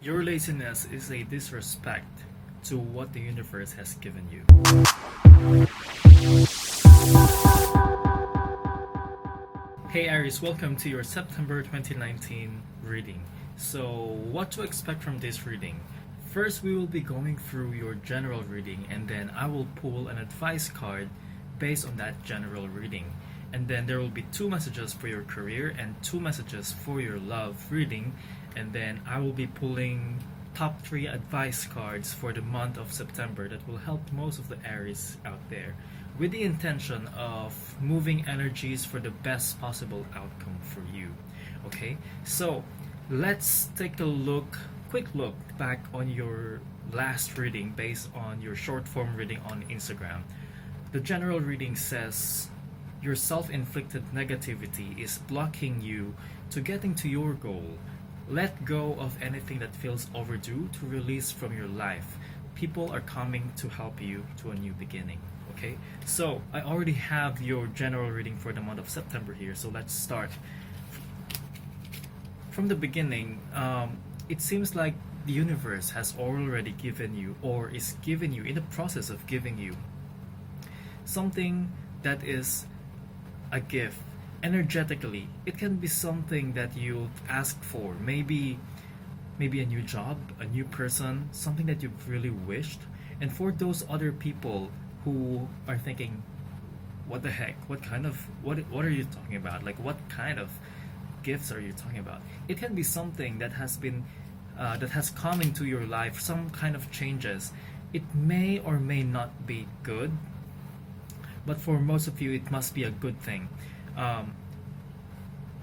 Your laziness is a disrespect to what the universe has given you. Hey Aries, welcome to your September 2019 reading. So, what to expect from this reading? First, we will be going through your general reading, and then I will pull an advice card based on that general reading. And then there will be two messages for your career and two messages for your love reading. And then I will be pulling top 3 advice cards for the month of September that will help most of the Aries out there, with the intention of moving energies for the best possible outcome for you. Okay, so let's take a quick look back on your last reading based on your short form reading on Instagram. The general reading says your self-inflicted negativity is blocking you to getting to your goal. Let go of anything that feels overdue to release from your life. People are coming to help you to a new beginning. Okay, so I already have your general reading for the month of September here, so let's start from the beginning. It seems like the universe has already given you, or is giving you, in the process of giving you, something that is a gift. Energetically, it can be something that you ask for, maybe a new job, a new person, something that you've really wished. And for those other people who are thinking, what the heck, what are you talking about, like what kind of gifts are you talking about, it can be something that has been that has come into your life, some kind of changes. It may or may not be good, but for most of you it must be a good thing.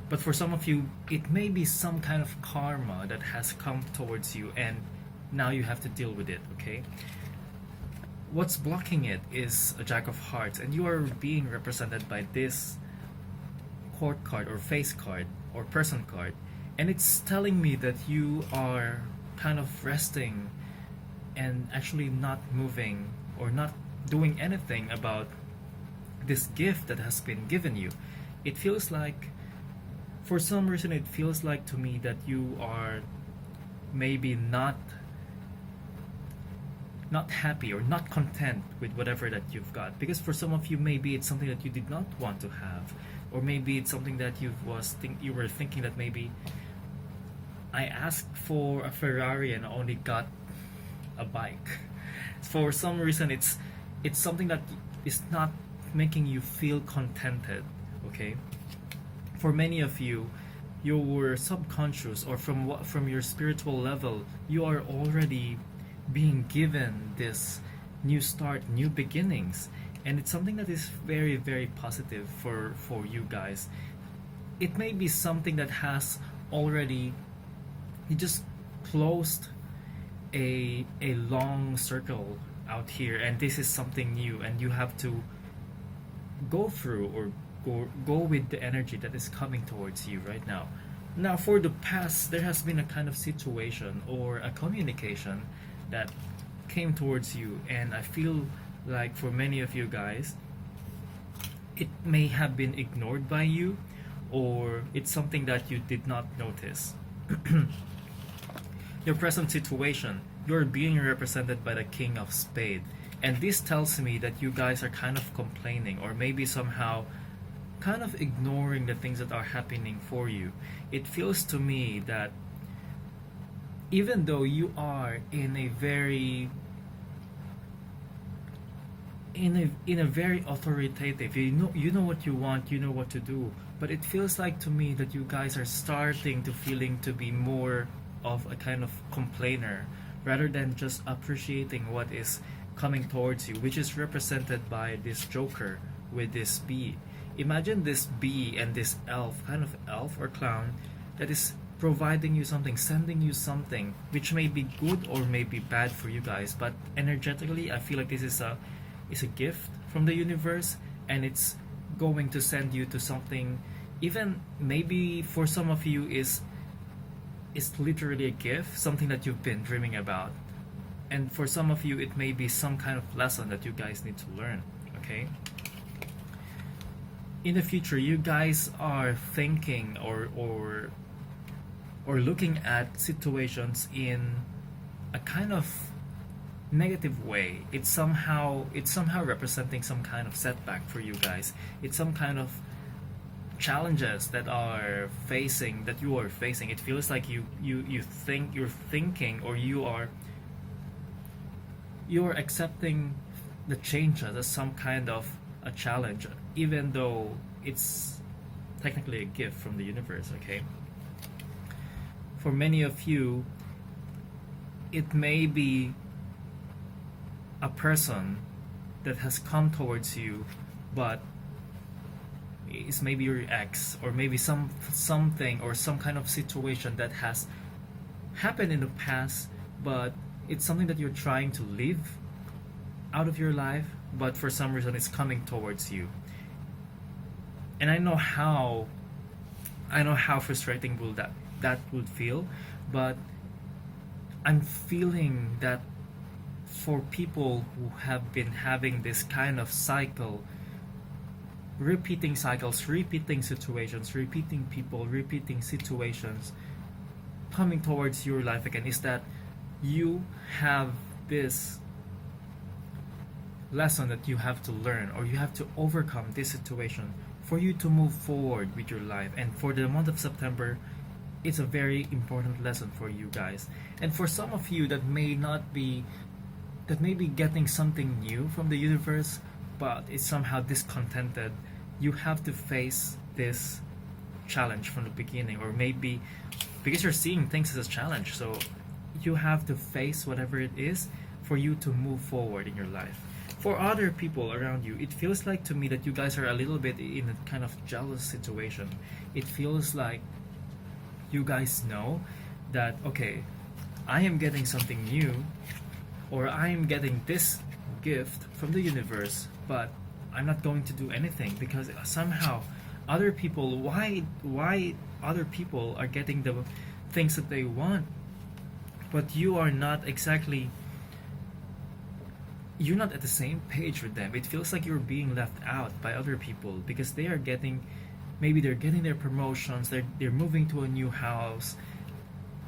But for some of you, it may be some kind of karma that has come towards you, and now you have to deal with it. Okay, what's blocking it is a Jack of Hearts, and you are being represented by this court card or face card or person card, and it's telling me that you are kind of resting and actually not moving or not doing anything about this gift that has been given you. It feels like, for some reason, it feels like to me that you are maybe not happy or not content with whatever that you've got, because for some of you maybe it's something that you did not want to have, or maybe it's something that you were thinking that maybe I asked for a Ferrari and only got a bike. For some reason it's something that is not making you feel contented. Okay, for many of you, your subconscious, or from your spiritual level, you are already being given this new start, new beginnings, and it's something that is very, very positive for you guys. It may be something that has already, you just closed a long circle out here, and this is something new, and you have to go through or go with the energy that is coming towards you right now. Now, for the past, there has been a kind of situation or a communication that came towards you, and I feel like for many of you guys, it may have been ignored by you, or it's something that you did not notice. Your present situation, you're being represented by the King of Spades, and this tells me that you guys are kind of complaining, or maybe somehow kind of ignoring the things that are happening for you. It feels to me that even though you are in a very authoritative, you know what you want, you know what to do, but it feels like to me that you guys are starting to be more of a kind of complainer rather than just appreciating what is coming towards you, which is represented by this Joker with this bee. Imagine this bee and this kind of elf or clown, that is providing you something, sending you something, which may be good or may be bad for you guys, but energetically I feel like this is a gift from the universe, and it's going to send you to something, even maybe for some of you is literally a gift, something that you've been dreaming about, and for some of you it may be some kind of lesson that you guys need to learn. Okay, in the future, you guys are thinking or or looking at situations in a kind of negative way. It's somehow representing some kind of setback for you guys. It's some kind of challenges that you are facing. It feels like you think you're thinking, or you're accepting the changes as some kind of a challenge, even though it's technically a gift from the universe. Okay, for many of you, it may be a person that has come towards you, but is maybe your ex, or maybe something or some kind of situation that has happened in the past, but it's something that you're trying to leave out of your life, but for some reason it's coming towards you. And I know how frustrating will that would feel, but I'm feeling that for people who have been having this kind of cycle, repeating cycles, repeating situations, repeating people, repeating situations coming towards your life again, is that you have this lesson that you have to learn, or you have to overcome this situation for you to move forward with your life. And for the month of September, it's a very important lesson for you guys. And for some of you that may be getting something new from the universe, but it's somehow discontented, you have to face this challenge from the beginning, or maybe because you're seeing things as a challenge, so you have to face whatever it is for you to move forward in your life. For other people around you, it feels like to me that you guys are a little bit in a kind of jealous situation. It feels like you guys know that, okay, I am getting something new, or I am getting this gift from the universe, but I'm not going to do anything because somehow other people, why other people are getting the things that they want, but you're not at the same page with them. It feels like you're being left out by other people because they are getting, maybe they're getting their promotions, they're moving to a new house,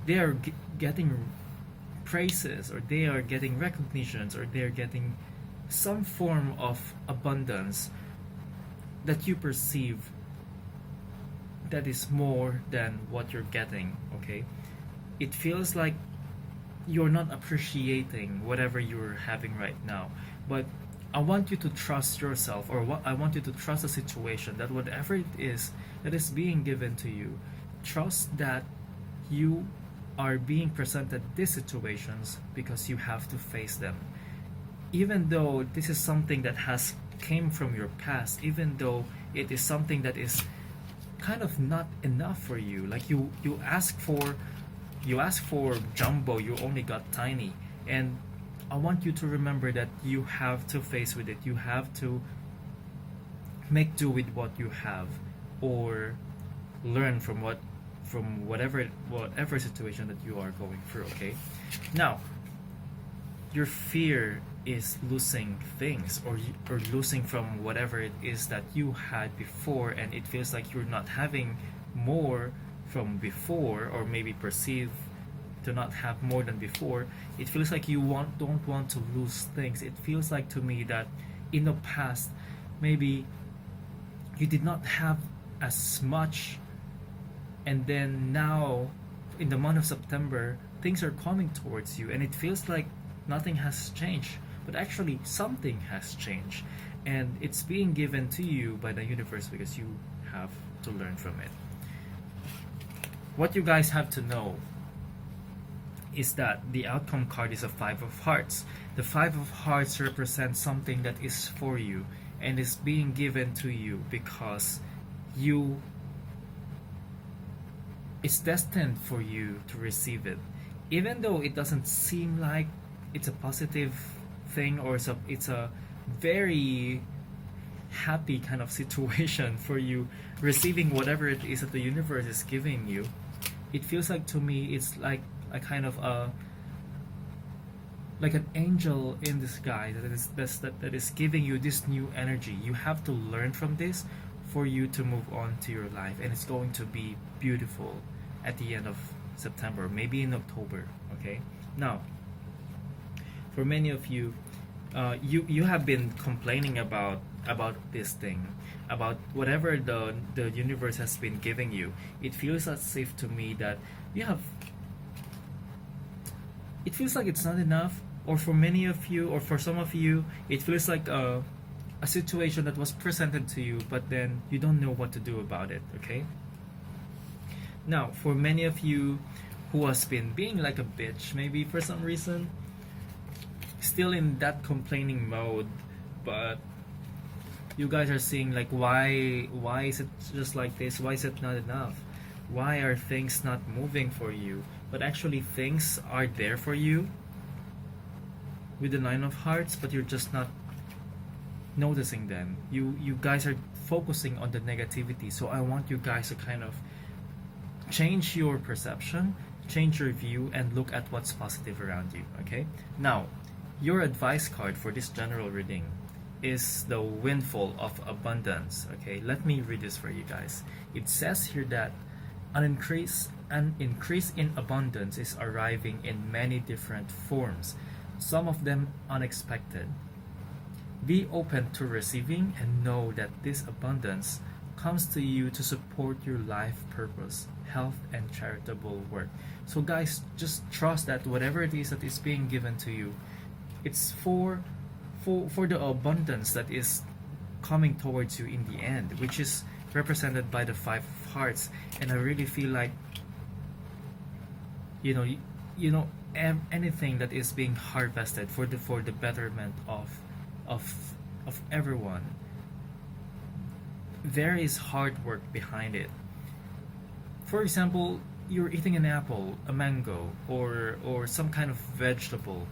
they are getting praises, or they are getting recognitions, or they're getting some form of abundance that you perceive that is more than what you're getting. Okay, it feels like you're not appreciating whatever you're having right now, but I want you to trust yourself, or I want you to trust the situation, that whatever it is that is being given to you, trust that you are being presented these situations because you have to face them. Even though this is something that has came from your past, even though it is something that is kind of not enough for you, like you ask for jumbo, you only got tiny. And I want you to remember that you have to face with it. You have to make do with what you have, or learn from whatever situation that you are going through. Okay, now your fear is losing things, or losing from whatever it is that you had before, and it feels like you're not having more from before, or maybe perceive to not have more than before. It feels like you don't want to lose things. It feels like to me that in the past, maybe you did not have as much, and then now in the month of September, things are coming towards you, and it feels like nothing has changed, but actually something has changed, and it's being given to you by the universe because you have to learn from it. What you guys have to know is that the outcome card is a Five of Hearts. The Five of Hearts represents something that is for you and is being given to you because it's destined for you to receive it. Even though it doesn't seem like it's a positive thing, or it's a very happy kind of situation for you receiving whatever it is that the universe is giving you, it feels like to me it's like a kind of like an angel in disguise that is giving you this new energy. You have to learn from this for you to move on to your life, and it's going to be beautiful at the end of September, maybe in October. Okay, now for many of you, you have been complaining about this thing, about whatever the universe has been giving you. It feels as if to me that you have. It feels like it's not enough, or for many of you, or for some of you, it feels like a situation that was presented to you, but then you don't know what to do about it. Okay. Now, for many of you who has been being like a bitch, maybe for some reason, still in that complaining mode, but you guys are seeing like why is it just like this? Why is it not enough? Why are things not moving for you? But actually things are there for you with the Nine of Hearts, but you're just not noticing them. You guys are focusing on the negativity. So I want you guys to kind of change your perception, change your view, and look at what's positive around you. Okay, now your advice card for this general reading is the windfall of abundance. Okay, let me read this for you guys. It says here that an increase in abundance is arriving in many different forms, some of them unexpected. Be open to receiving and know that this abundance comes to you to support your life purpose, health, and charitable work. So guys, just trust that whatever it is that is being given to you, it's for the abundance that is coming towards you in the end, which is represented by the Five of Hearts. And I really feel like anything that is being harvested for the betterment of everyone, there is hard work behind it. For example, you're eating an apple, a mango, or some kind of vegetable.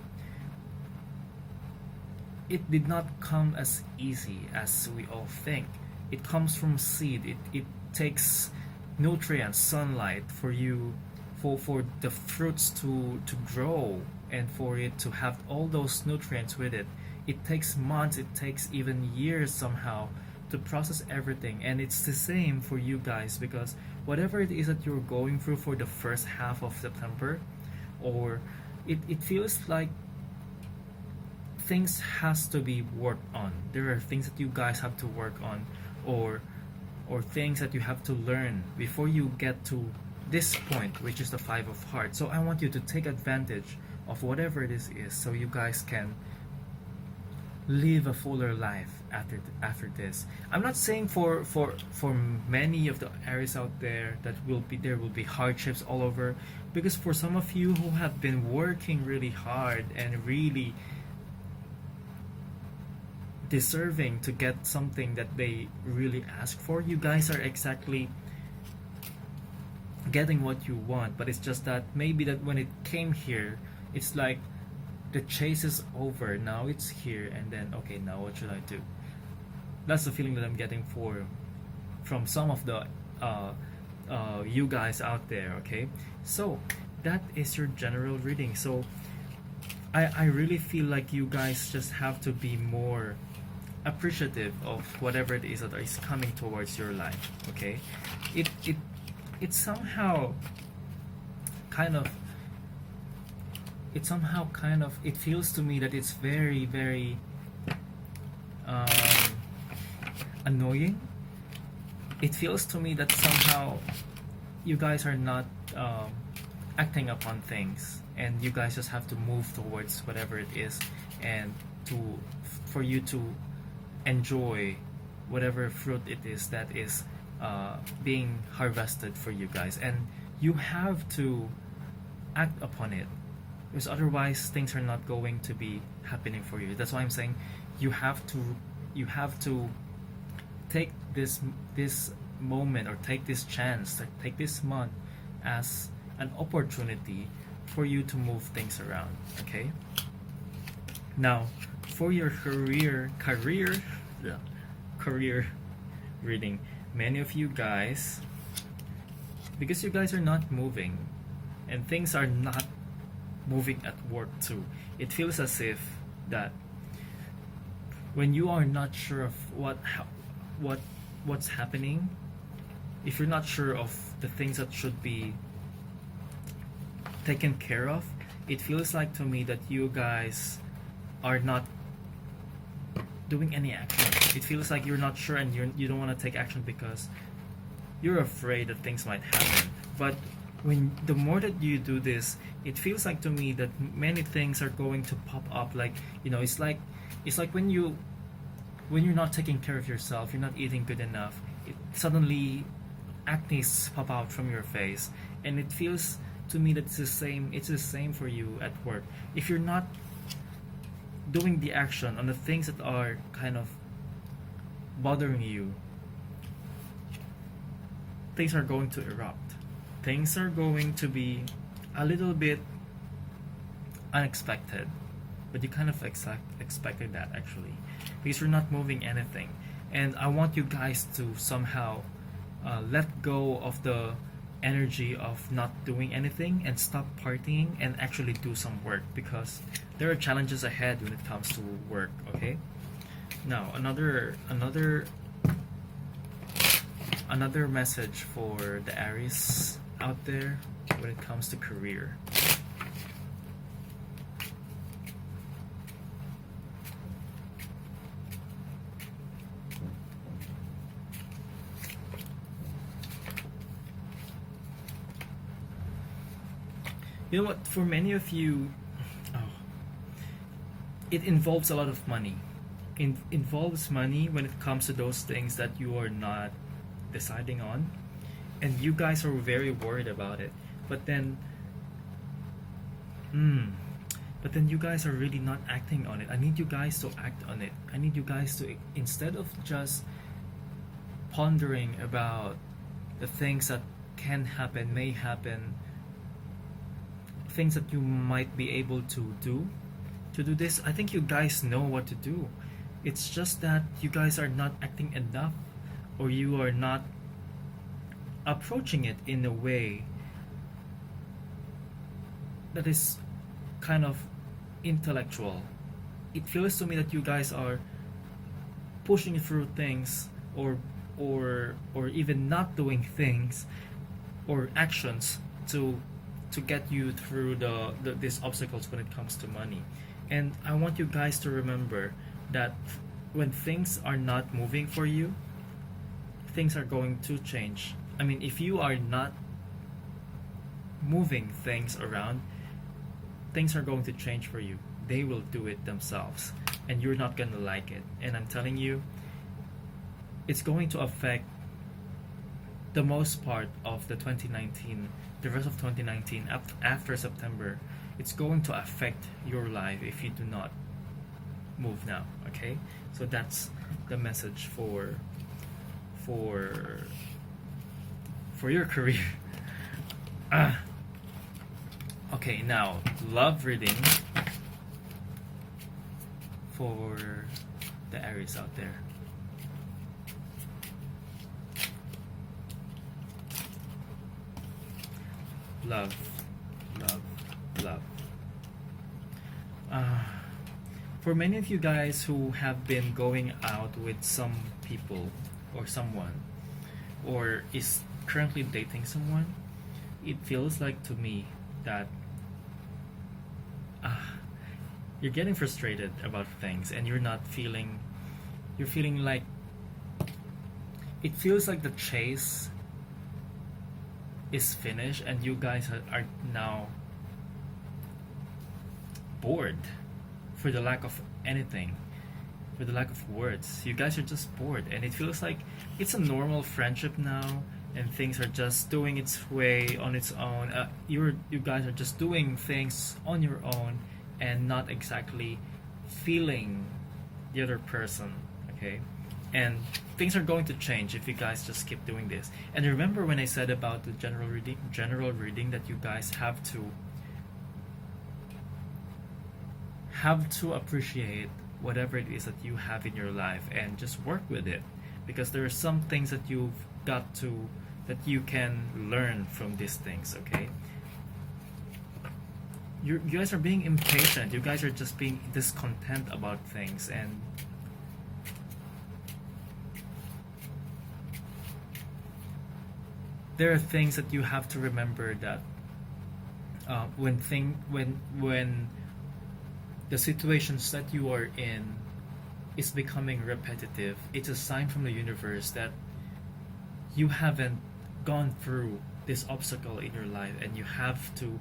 It did not come as easy as we all think. It comes from seed. It takes nutrients, sunlight for the fruits to grow, and for it to have all those nutrients with it. It takes months, it takes even years somehow to process everything. And it's the same for you guys, because whatever it is that you're going through for the first half of September, or it feels like things has to be worked on. There are things that you guys have to work on, or things that you have to learn before you get to this point, which is the Five of Hearts. So I want you to take advantage of whatever this is, so you guys can live a fuller life after this. I'm not saying for many of the Aries out there that there will be hardships all over, because for some of you who have been working really hard and really deserving to get something that they really ask for, you guys are exactly getting what you want. But it's just that maybe that when it came here, it's like the chase is over, now it's here, and then okay, now what should I do? That's the feeling that I'm getting from some of the you guys out there. Okay, so that is your general reading. So I really feel like you guys just have to be more appreciative of whatever it is that is coming towards your life. Okay, it somehow kind of it feels to me that it's very, very annoying. It feels to me that somehow you guys are not acting upon things, and you guys just have to move towards whatever it is, and for you to enjoy whatever fruit it is that is being harvested for you guys, and you have to act upon it, because otherwise things are not going to be happening for you. That's why I'm saying you have to take this moment, or take this chance, take this month as an opportunity for you to move things around. Okay, now for your career reading, many of you guys, because you guys are not moving and things are not moving at work too, it feels as if that when you are not sure of what's happening, if you're not sure of the things that should be taken care of, it feels like to me that you guys are not doing any action. It feels like you're not sure and you don't want to take action because you're afraid that things might happen. But when the more that you do this, it feels like to me that many things are going to pop up. Like, you know, it's like when you're not taking care of yourself, you're not eating good enough, suddenly acne pop out from your face. And it feels to me that it's the same for you at work. If you're not doing the action on the things that are kind of bothering you, things are going to erupt. Things are going to be a little bit unexpected, but you kind of expected that actually, because you're not moving anything. And I want you guys to somehow let go of the energy of not doing anything and stop partying and actually do some work, because there are challenges ahead when it comes to work. Okay, now another message for the Aries out there when it comes to career. You know what, for many of you, it involves a lot of money. It involves money when it comes to those things that you are not deciding on, and you guys are very worried about it. But then you guys are really not acting on it. I need you guys to act on it. I need you guys to, instead of just pondering about the things that can happen, may happen, things that you might be able to do this, I think you guys know what to do. It's just that you guys are not acting enough, or you are not approaching it in a way that is kind of intellectual. It feels to me that you guys are pushing through things, or even not doing things or actions to get you through these obstacles when it comes to money. And I want you guys to remember that when things are not moving for you, things are going to change. I mean, if you are not moving things around, things are going to change for you. They will do it themselves, and you're not going to like it. And I'm telling you, it's going to affect the most part of the rest of 2019 after September. It's going to affect your life if you do not move now. Okay, so that's the message for your career. Okay, now love reading for the Aries out there. Love. For many of you guys who have been going out with some people or someone, or is currently dating someone, it feels like to me that you're getting frustrated about things, and you're feeling like, it feels like the chase is finished, and you guys are now bored, for the lack of anything, for the lack of words. You guys are just bored, and it feels like it's a normal friendship now, and things are just doing its way on its own. You guys are just doing things on your own and not exactly feeling the other person. Okay, and things are going to change if you guys just keep doing this. And remember when I said about the general reading that you guys have to appreciate whatever it is that you have in your life and just work with it, because there are some things that that you can learn from these things. Okay, you guys are being impatient, you guys are just being discontent about things, and there are things that you have to remember, that when the situations that you are in is becoming repetitive, it's a sign from the universe that you haven't gone through this obstacle in your life, and you have to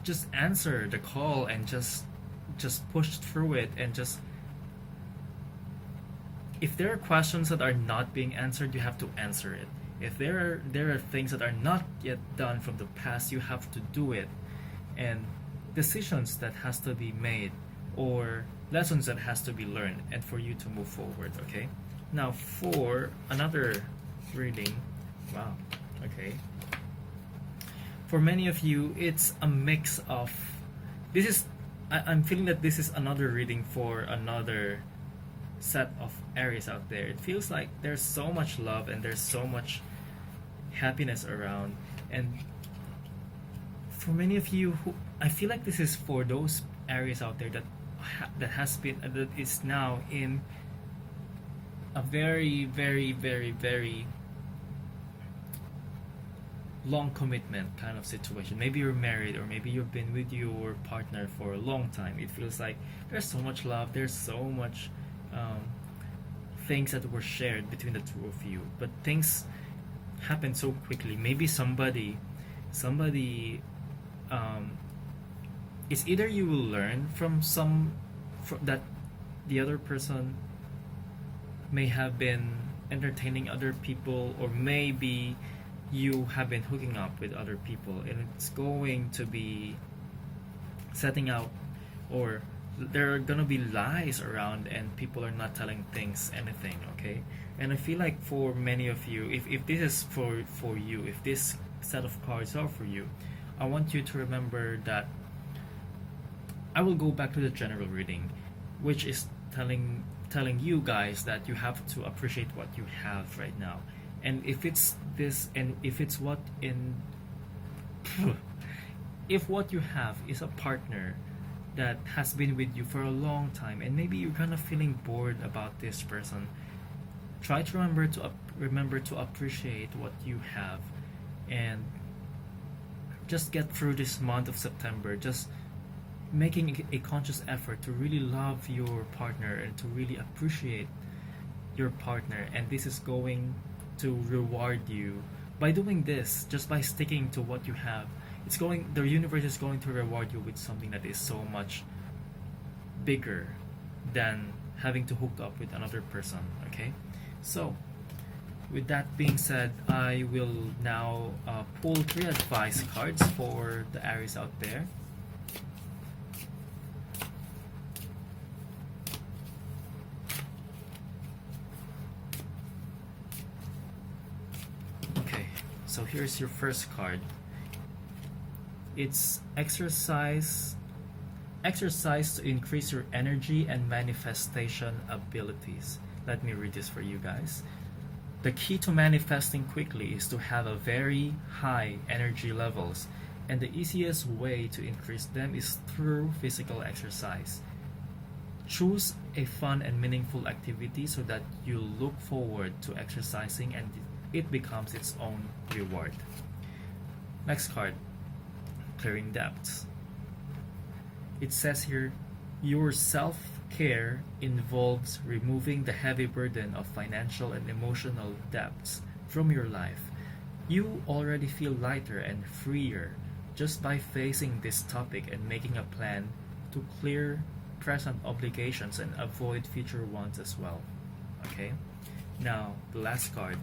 just answer the call, and just push through it, and just, if there are questions that are not being answered, you have to answer it. If there are things that are not yet done from the past, you have to do it. And decisions that has to be made, or lessons that has to be learned, and for you to move forward. Okay, now for another reading. Wow. Okay, for many of you, it's a mix of, this is, I'm feeling that this is another reading for another set of Aries out there. It feels like there's so much love and there's so much happiness around. And for many of you, who, I feel like this is for those Aries out there that has been, that is now in a very, very, very, very long commitment kind of situation. Maybe you're married, or maybe you've been with your partner for a long time. It feels like there's so much love, there's so much things that were shared between the two of you, but things happen so quickly. Maybe somebody it's either you will learn from that the other person may have been entertaining other people, or maybe you have been hooking up with other people, and it's going to be setting out, or there are gonna be lies around, and people are not telling anything. Okay, and I feel like for many of you, if this is for you, if this set of cards are for you, I want you to remember that I will go back to the general reading, which is telling you guys that you have to appreciate what you have right now. And if it's this, and if it's what in if what you have is a partner that has been with you for a long time, and maybe you're kind of feeling bored about this person, try to remember to appreciate what you have, and just get through this month of September, just making a conscious effort to really love your partner and to really appreciate your partner. And this is going to reward you by doing this, just by sticking to what you have. The universe is going to reward you with something that is so much bigger than having to hook up with another person. Okay, so with that being said, I will now pull 3 advice cards for the Aries out there. Okay, so here's your first card. It's exercise to increase your energy and manifestation abilities. Let me read this for you guys. The key to manifesting quickly is to have a very high energy levels, and the easiest way to increase them is through physical exercise. Choose a fun and meaningful activity so that you look forward to exercising and it becomes its own reward. Next card, clearing debts. It says here, your self-care involves removing the heavy burden of financial and emotional debts from your life. You already feel lighter and freer just by facing this topic and making a plan to clear present obligations and avoid future ones as well. Okay, now the last card.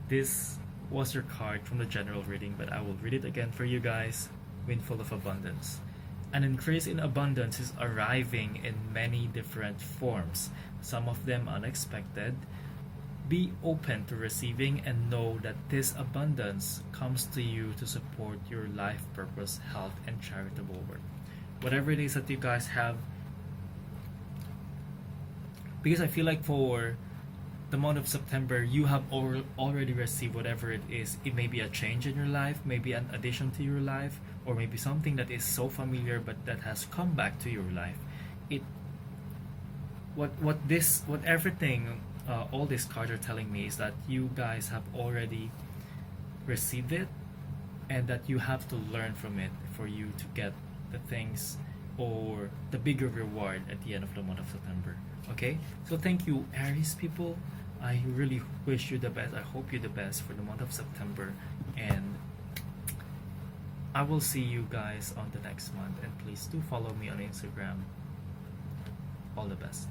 This was your card from the general reading, but I will read it again for you guys. Windfall of abundance. An increase in abundance is arriving in many different forms, some of them unexpected. Be open to receiving and know that this abundance comes to you to support your life purpose, health, and charitable work. Whatever it is that you guys have, because I feel like for the month of September, you have already received whatever it is. It may be a change in your life, maybe an addition to your life, or maybe something that is so familiar but that has come back to your life. What everything all these cards are telling me is that you guys have already received it, and that you have to learn from it for you to get the things or the bigger reward at the end of the month of September. Okay, so thank you, Aries people. I really wish you the best. I hope you the best for the month of September, and I will see you guys on the next month. And please do follow me on Instagram. All the best.